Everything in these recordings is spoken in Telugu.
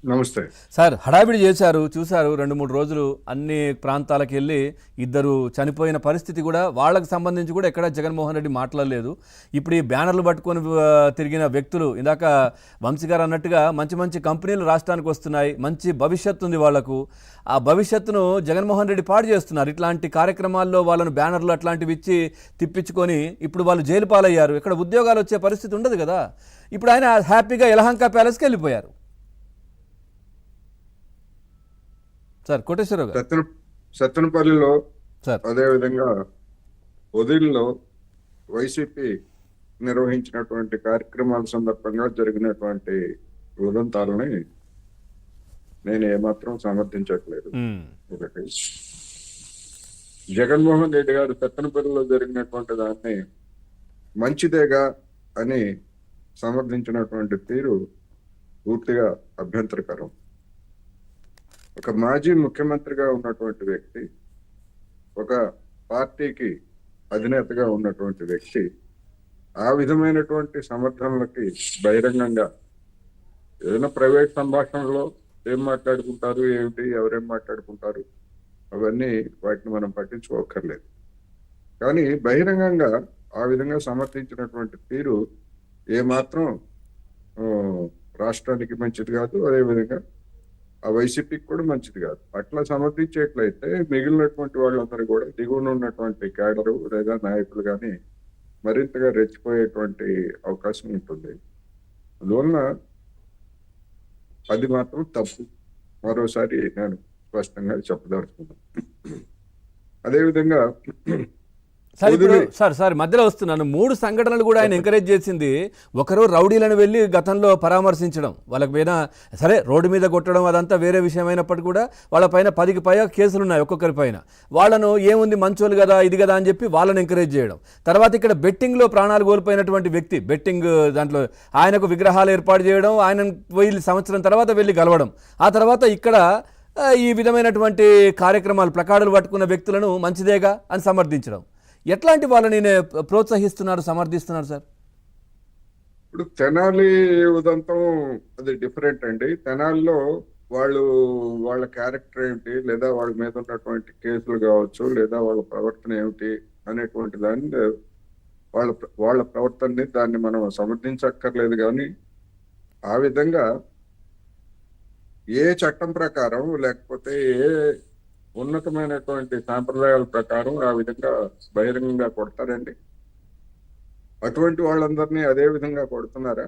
నమస్తే. సార్ హడావిడి చేశారు, చూశారు 2-3 రోజులు అన్ని ప్రాంతాలకు వెళ్ళి ఇద్దరు చనిపోయిన పరిస్థితి కూడా వాళ్ళకి సంబంధించి కూడా ఎక్కడ జగన్మోహన్ రెడ్డి మాట్లాడలేదు. ఇప్పుడు ఈ బ్యానర్లు పట్టుకొని తిరిగిన వ్యక్తులు ఇందాక వంశీ గారు అన్నట్టుగా మంచి మంచి కంపెనీలు రాష్ట్రానికి వస్తున్నాయి, మంచి భవిష్యత్తు ఉంది వాళ్లకు. ఆ భవిష్యత్తును జగన్మోహన్ రెడ్డి పాడు చేస్తున్నారు. ఇట్లాంటి కార్యక్రమాల్లో వాళ్ళను బ్యానర్లు అట్లాంటివి ఇచ్చి తిప్పించుకొని ఇప్పుడు వాళ్ళు జైలు పాలయ్యారు. ఇక్కడ ఉద్యోగాలు వచ్చే పరిస్థితి ఉండదు కదా. ఇప్పుడు ఆయన హ్యాపీగా యలహంక ప్యాలెస్కి వెళ్ళిపోయారు. సార్ కోటేశ్వరరావు గారు, సత్తెనపల్లిలో సార్ అదేవిధంగా ఉదయంలో వైసీపీ నిర్వహించినటువంటి కార్యక్రమాల సందర్భంగా జరిగినటువంటి ఉదంతాలని నేను ఏమాత్రం సమర్థించట్లేదు. ఒకటి, జగన్మోహన్ రెడ్డి గారు సత్తెనపల్లిలో జరిగినటువంటి దాన్ని మంచిదేగా అని సమర్థించినటువంటి తీరు పూర్తిగా అభ్యంతరకరం. ఒక మాజీ ముఖ్యమంత్రిగా ఉన్నటువంటి వ్యక్తి, ఒక పార్టీకి అధినేతగా ఉన్నటువంటి వ్యక్తి ఆ విధమైనటువంటి సమర్థనలకి బహిరంగంగా ఏదైనా ప్రైవేట్ సంభాషణలో ఏం మాట్లాడుకుంటారు, ఏమిటి, ఎవరేం మాట్లాడుకుంటారు, అవన్నీ వాటిని మనం పట్టించుకోకర్లేదు. కానీ బహిరంగంగా ఆ విధంగా సమర్థించినటువంటి తీరు ఏమాత్రం రాష్ట్రానికి మంచిది కాదు, అదేవిధంగా ఆ వైసీపీకి కూడా మంచిది కాదు. అట్లా సమర్థించేట్లయితే మిగిలినటువంటి వాళ్ళందరూ కూడా దిగువన ఉన్నటువంటి క్యాడరు లేదా నాయకులు కానీ మరింతగా రెచ్చిపోయేటువంటి అవకాశం ఉంటుంది. అందువలన అది మాత్రం తప్పు. మరోసారి నేను స్పష్టంగా చెప్పదలుచుకున్నాను. అదేవిధంగా సార్ ఇప్పుడు సార్ మధ్యలో వస్తున్నాను. 3 సంఘటనలు కూడా ఆయన ఎంకరేజ్ చేసింది. ఒకరు రౌడీలను వెళ్ళి గతంలో పరామర్శించడం, వాళ్ళకి పైన సరే రోడ్డు మీద కొట్టడం అదంతా వేరే విషయం అయినప్పటికీ కూడా వాళ్ళ పైన 10కి పైగా కేసులు ఉన్నాయి ఒక్కొక్కరి పైన. వాళ్ళను ఏముంది మంచోళ్ళు కదా ఇది కదా అని చెప్పి వాళ్ళని ఎంకరేజ్ చేయడం. తర్వాత ఇక్కడ బెట్టింగ్లో ప్రాణాలు కోల్పోయినటువంటి వ్యక్తి, బెట్టింగ్ దాంట్లో ఆయనకు విగ్రహాలు ఏర్పాటు చేయడం, ఆయన వెళ్ళి సంవత్సరం తర్వాత వెళ్ళి కలవడం, ఆ తర్వాత ఇక్కడ ఈ విధమైనటువంటి కార్యక్రమాలు ప్లకార్డులు పట్టుకున్న వ్యక్తులను మంచిదేగా అని సమర్థించడం. ఎట్లాంటి వాళ్ళని ప్రోత్సహిస్తున్నారు, సమర్థిస్తున్నారు సార్? ఇప్పుడు తెనాలి ఉదంతం అది డిఫరెంట్ అండి. తెనాలిలో వాళ్ళ క్యారెక్టర్ ఏమిటి, లేదా వాళ్ళ మీద ఉన్నటువంటి కేసులు కావచ్చు, లేదా వాళ్ళ ప్రవర్తన ఏమిటి అనేటువంటి దాన్ని వాళ్ళ ప్రవర్తనని దాన్ని మనం సమర్థించక్కర్లేదు. కానీ ఆ విధంగా ఏ చట్టం ప్రకారం లేకపోతే ఏ ఉన్నతమైనటువంటి సాంప్రదాయాల ప్రకారం ఆ విధంగా బహిరంగంగా కొడతారండి? అటువంటి వాళ్ళందరినీ అదే విధంగా కొడుతున్నారా?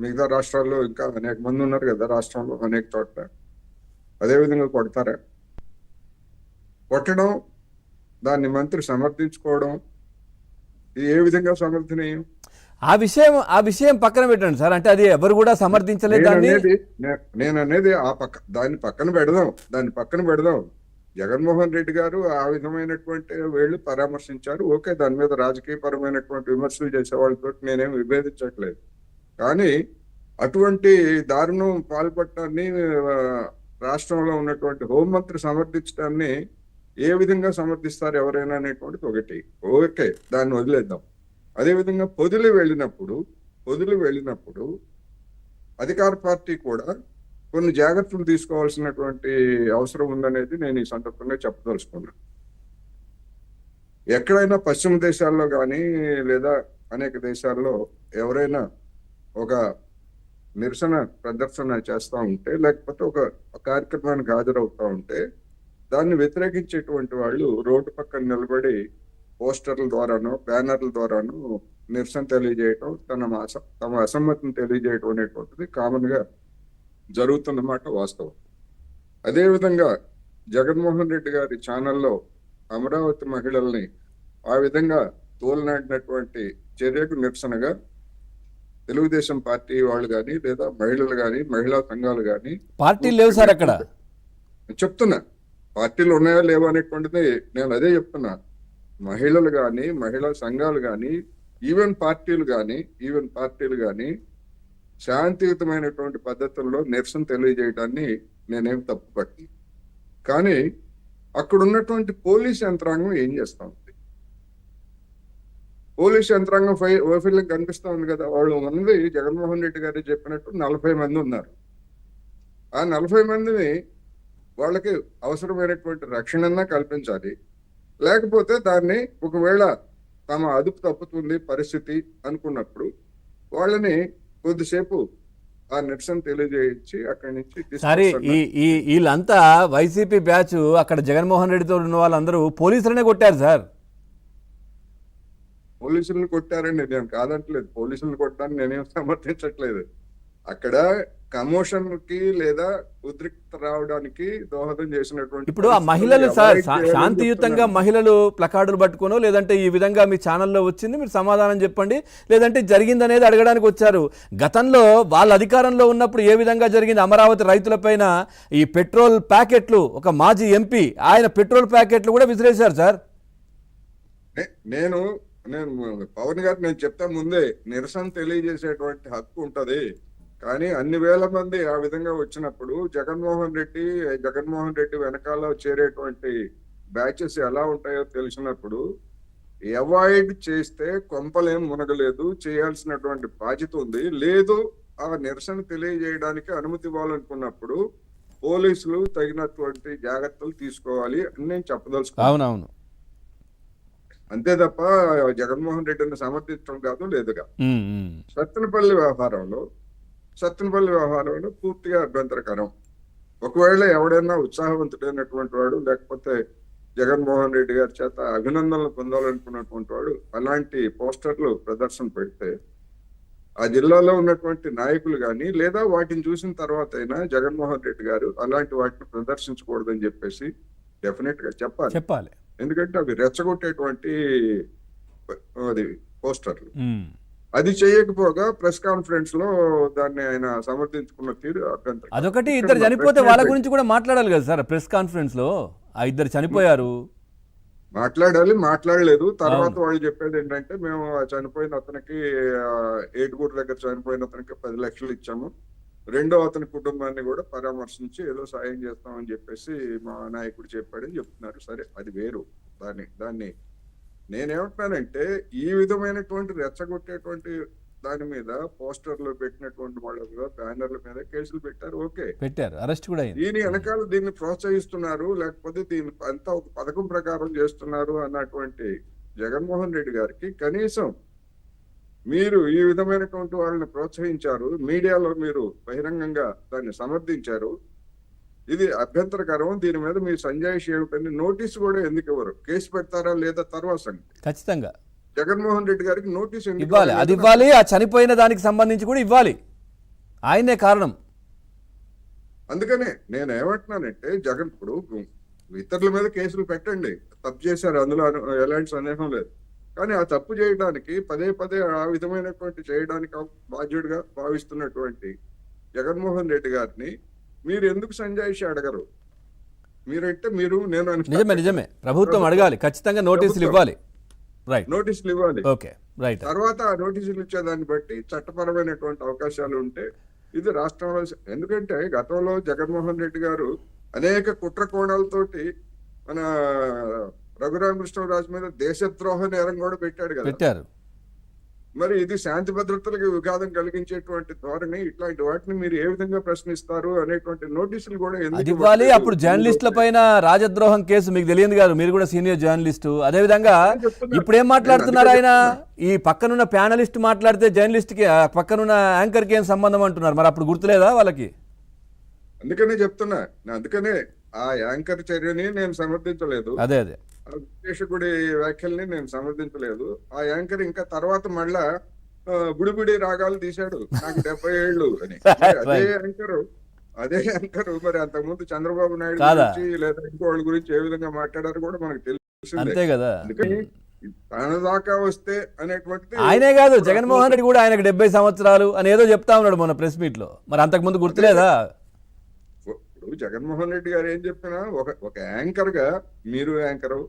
మిగతా రాష్ట్రాల్లో ఇంకా అనేక మంది ఉన్నారు కదా, రాష్ట్రంలో అనేక చోట్ల అదే విధంగా కొడతారా? కొట్టడం, దాన్ని మంత్రి సమర్థించుకోవడం, ఇది ఏ విధంగా సమర్థనీయం? ఆ విషయం పక్కన పెట్టండి సార్. అంటే అది ఎవరు కూడా సమర్థించలేదు. నేను అనేది దాన్ని పక్కన పెడదాం. జగన్మోహన్ రెడ్డి గారు ఆ విధమైనటువంటి వీళ్ళు పరామర్శించారు. ఓకే, దాని మీద రాజకీయపరమైనటువంటి విమర్శలు చేసే వాళ్ళతో నేనేం విభేదించట్లేదు. కానీ అటువంటి దారుణం పాల్పడటాన్ని రాష్ట్రంలో ఉన్నటువంటి హోంమంత్రి సమర్థించడాన్ని ఏ విధంగా సమర్థిస్తారు ఎవరైనా అనేటువంటిది ఒకటి. ఓకే, దాన్ని వదిలేద్దాం. అదేవిధంగా పొదిలి వెళ్ళినప్పుడు అధికార పార్టీ కూడా కొన్ని జాగ్రత్తలు తీసుకోవాల్సినటువంటి అవసరం ఉందనేది నేను ఈ సందర్భంగా చెప్పదలుచుకున్నాను. ఎక్కడైనా పశ్చిమ దేశాల్లో కానీ లేదా అనేక దేశాల్లో ఎవరైనా ఒక నిరసన ప్రదర్శన చేస్తూ ఉంటే, లేకపోతే ఒక కార్యక్రమానికి హాజరవుతూ ఉంటే, దాన్ని వ్యతిరేకించేటువంటి వాళ్ళు రోడ్డు పక్కన నిలబడి పోస్టర్ల ద్వారాను బ్యానర్ల ద్వారాను నిరసన తెలియజేయటం, తమ అసమ్మతిని తెలియజేయటం అనేటువంటిది కామన్ గా జరుగుతున్నమాట వాస్తవం. అదేవిధంగా జగన్మోహన్ రెడ్డి గారి ఛానల్లో అమరావతి మహిళల్ని ఆ విధంగా తోలనాడినటువంటి చర్యకు నిరసనగా తెలుగుదేశం పార్టీ వాళ్ళు కానీ లేదా మహిళలు కానీ మహిళా సంఘాలు కానీ, పార్టీలు లేవు సార్ అక్కడ, చెప్తున్నా పార్టీలు ఉన్నాయా లేవా అనేటువంటిది నేను అదే చెప్తున్నా. మహిళలు కానీ మహిళా సంఘాలు కానీ ఈవెన్ పార్టీలు కానీ శాంతియుతమైనటువంటి పద్ధతుల్లో నిరసన తెలియజేయడాన్ని నేనేం తప్పు పట్టి. కానీ అక్కడ ఉన్నటువంటి పోలీస్ యంత్రాంగం ఏం చేస్తా ఉంది? పోలీస్ యంత్రాంగం వైఫల్యం కనిపిస్తా ఉంది కదా. వాళ్ళు ఉన్నది జగన్మోహన్ రెడ్డి గారు చెప్పినట్టు 40 మంది ఉన్నారు. ఆ 40 మందిని వాళ్ళకి అవసరమైనటువంటి రక్షణన్నా కల్పించాలి. లేకపోతే దాన్ని ఒకవేళ తమ అదుపు తప్పుతుంది పరిస్థితి అనుకున్నప్పుడు వాళ్ళని కొద్దిసేపు ఆ నిరసన తెలియజేయించి అక్కడి నుంచి సరే disperse అన్నా వీళ్ళంతా వైసీపీ బ్యాచ్ అక్కడ జగన్మోహన్ రెడ్డితో ఉన్న వాళ్ళందరూ పోలీసులనే కొట్టారు సార్. పోలీసులను కొట్టారండి, నేను కాదంటలేదు. పోలీసులను కొట్టడానికి నేనేం సమర్థించట్లేదు. అక్కడ కమోషన్ కి లేదా ఉద్రిక్త రావడానికి దోహదం చేసినటువంటి ఇప్పుడు ఆ మహిళలు పరిస్థితులను సార్ avoid చేయాలని శాంతియుతంగా చెప్తున్నాను. మహిళలు ప్లకార్డులు పట్టుకోనో లేదంటే ఈ విధంగా మీ ఛానల్లో వచ్చింది మీరు సమాధానం చెప్పండి, లేదంటే జరిగింది అనేది అడగడానికి వచ్చారు. గతంలో వాళ్ళ అధికారంలో ఉన్నప్పుడు ఏ విధంగా జరిగింది అమరావతి రైతులపైన ఈ పెట్రోల్ ప్యాకెట్లు, ఒక మాజీ ఎంపీ ఆయన పెట్రోల్ ప్యాకెట్లు కూడా విసిరేశారు సార్. నేను నేను పవన్ గారు నేను చెప్తా ముందే, నిరసన తెలియజేసేటువంటి హక్కు ఉంటది. కానీ అన్ని వేల మంది ఆ విధంగా వచ్చినప్పుడు జగన్మోహన్ రెడ్డి వెనకాల చేరేటువంటి బ్యాచెస్ ఎలా ఉంటాయో తెలిసినప్పుడు అవాయిడ్ చేస్తే కొంపలేం మునగలేదు, చేయాల్సినటువంటి బాధ్యత ఉంది. లేదు ఆ నిరసన తెలియజేయడానికి అనుమతి ఇవ్వాలనుకున్నప్పుడు పోలీసులు తగినటువంటి జాగ్రత్తలు తీసుకోవాలి అని నేను చెప్పదలుచుకున్నాను. అవునవును. అంతే తప్ప జగన్మోహన్ రెడ్డిని సమర్థించడం కాదు లేదుగా. ఉమ్, ఉమ్. సత్తెనపల్లి వ్యవహారంలో పూర్తిగా అభ్యంతరకరం. ఒకవేళ ఎవడైనా ఉత్సాహవంతుడైనటువంటి వాడు లేకపోతే జగన్మోహన్ రెడ్డి గారి చేత అభినందనలు పొందాలనుకున్నటువంటి వాడు అలాంటి పోస్టర్లు ప్రదర్శన పెడితే ఆ జిల్లాలో ఉన్నటువంటి నాయకులు కానీ లేదా వాటిని చూసిన తర్వాత అయినా జగన్మోహన్ రెడ్డి గారు అలాంటి వాటిని ప్రదర్శించకూడదని చెప్పేసి డెఫినెట్ గా చెప్పాలి. ఎందుకంటే అవి రెచ్చగొట్టేటువంటి అది పోస్టర్లు. ఉమ్. అది చేయకపోగా ప్రెస్ కాన్ఫరెన్స్ లో దాన్ని ఆయన సమర్థించుకున్న తీరు అభ్యంతరం. అదొకటి, ఇద్దరు చనిపోతే వాళ్ళ గురించి కూడా మాట్లాడాలి కదా సార్ ప్రెస్ కాన్ఫరెన్స్ లో. ఆ ఇద్దరు చనిపోయారు, మాట్లాడలేదు. తర్వాత వాళ్ళు చెప్పేది ఏంటంటే మేము చనిపోయిన అతనికి ఏటుగూరు దగ్గర చనిపోయిన అతనికి 10 లక్షలు ఇచ్చాము, రెండో అతని కుటుంబాన్ని కూడా పరామర్శించి ఏదో సాయం చేస్తామని చెప్పేసి మా నాయకుడు చెప్పాడని చెప్తున్నారు. సరే అది వేరు. దాన్ని నేనేమంటున్నానంటే ఈ విధమైనటువంటి రెచ్చగొట్టేటువంటి దాని మీద పోస్టర్లు పెట్టినటువంటి వాళ్ళ మీద బ్యానర్ల మీద కేసులు పెట్టారు, అరెస్ట్ కూడా అయింది. దీని వెనకాల దీన్ని ప్రోత్సహిస్తున్నారు లేకపోతే దీని అంతా ఒక పథకం ప్రకారం చేస్తున్నారు అన్నటువంటి జగన్మోహన్ రెడ్డి గారికి కనీసం మీరు ఈ విధమైనటువంటి వాళ్ళని ప్రోత్సహించారు, మీడియాలో మీరు బహిరంగంగా దాన్ని సమర్థించారు, ఇది అభ్యంతరకరం. దీని మీద మీ సంజాయిషి ఏమిటని నోటీసు కూడా ఎందుకు ఇవ్వరు? కేసు పెడతారా లేదా తర్వాత సంగతి. ఖచ్చితంగా జగన్మోహన్ రెడ్డి గారికి నోటీసు ఎందుకు ఇవ్వాలి, అది ఇవ్వాలి. ఆ చనిపోయిన దానికి సంబంధించి కూడా ఇవ్వాలి, ఆయనే కారణం. అందుకనే నేను ఏమంటున్నానంటే జగన్ ఇప్పుడు ఇతరుల మీద కేసులు పెట్టండి, తప్పు చేశారు, అందులో ఎలాంటి సందేహం లేదు. కానీ ఆ తప్పు చేయడానికి పదే ఆ విధమైనటువంటి చేయడానికి బాధ్యుడిగా భావిస్తున్నటువంటి జగన్మోహన్ రెడ్డి గారిని మీరు ఎందుకు సంజాయిషి అడగరు? మీరంటే నేను నిజమే ప్రభుత్వం అడగాలి, ఖచ్చితంగా నోటీసులు ఇవ్వాలి. రైట్, నోటీసులు ఇవ్వాలి. Okay, right. తర్వాత ఆ నోటీసులు ఇచ్చేదాన్ని బట్టి చట్టపరమైనటువంటి అవకాశాలు ఉంటే ఇది రాష్ట్రంలో. ఎందుకంటే గతంలో జగన్మోహన్ రెడ్డి గారు అనేక కుట్ర కోణాలతోటి మన రఘురామకృష్ణరాజు మీద దేశద్రోహ నేరం కూడా పెట్టారు. మరి ఇది శాంతి భద్రతలకు విఘాతం కలిగించేటువంటి ధోరణి, ఇట్లాంటి వాటిని మీరు ఏ విధంగా ప్రశ్నిస్తారు అనేటువంటి నోటీసులు కూడా ఎందుకు ఇవ్వాలి? అప్పుడు జర్నలిస్టుల పైన రాజద్రోహం కేసు మీకు తెలియదు కాదు, మీరు కూడా సీనియర్ జర్నలిస్టు. అదే విధంగా ఇప్పుడు ఏం మాట్లాడుతున్నారు ఆయన? ఈ పక్కనున్న ప్యానలిస్ట్ మాట్లాడితే జర్నలిస్ట్ కి పక్కనున్న యాంకర్ కి ఏం సంబంధం అంటున్నారు. మరి అప్పుడు గుర్తులేదా వాళ్ళకి? అందుకనే చెప్తున్నా. అందుకనే ఆ యాంకర్ చర్యని నేను సమర్థించలేదు, అదే విశ్లేషకుడి వ్యాఖ్యల్ని నేను సమర్థించలేదు. ఆ యాంకర్ ఇంకా తర్వాత మళ్ళా బుడిబుడి రాగాలు తీశాడు, నాకు 70 ఏళ్ళు అని. అదే యాంకర్ మరి అంతకుముందు చంద్రబాబు నాయుడు గురించి లేదా ఇంకోళ్ళ గురించి ఏ విధంగా మాట్లాడారు కూడా మనకు తెలిసిందే కదా. అందుకని తన దాకా వస్తే అనేటువంటిది ఆయనే కాదు, జగన్మోహన్ రెడ్డి కూడా ఆయనకు 70 సంవత్సరాలు అని ఏదో చెప్తా ఉన్నాడు మొన్న ప్రెస్ మీట్ లో. మరి అంతకుముందు గుర్తులేదా? జగన్మోహన్ రెడ్డి గారు ఏం చెప్పినా ఒక యాంకర్ గా, మీరు యాంకరు,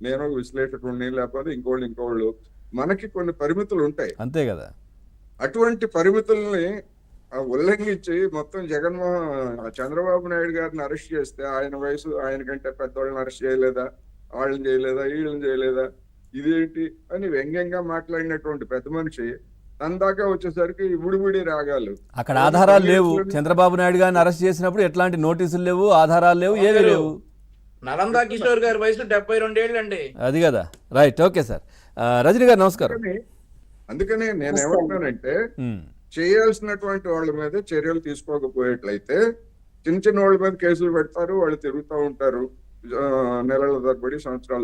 నేను విశ్లేషకుడిని, లేకపోతే ఇంకోళ్ళు మనకి కొన్ని పరిమితులు ఉంటాయి, అంతే కదా. అటువంటి పరిమితుల్ని ఉల్లంఘించి మొత్తం చంద్రబాబు నాయుడు గారిని అరెస్ట్ చేస్తే ఆయన వయసు ఆయన కంటే పెద్దవాళ్ళని అరెస్ట్ చేయలేదా, వీళ్ళని చేయలేదా, ఇదేంటి అని వ్యంగ్యంగా మాట్లాడినటువంటి పెద్ద మనిషి తన దాకా వచ్చేసరికి విడివిడి రాగాలు. అక్కడ ఆధారాలు లేవు. చంద్రబాబు నాయుడు గారిని అరెస్ట్ చేసినప్పుడు ఎట్లాంటి నోటీసులు లేవు, ఆధారాలు లేవు, ఏమీ లేవు. నలందా కిషోర్ గారి వయసు 72 ఏళ్ళు అండి. అది కదా, రైట్, ఓకే సార్. రజనీ గారు నమస్కారం. అందుకని నేను ఏమంటున్నానంటే ఉమ్, చేయాల్సినటువంటి వాళ్ళ మీద చర్యలు తీసుకోకపోయేట్లయితే చిన్న చిన్న వాళ్ళ మీద కేసులు పెడతారు, వాళ్ళు తిరుగుతూ ఉంటారు నెలల తరబడి, సంవత్సరాల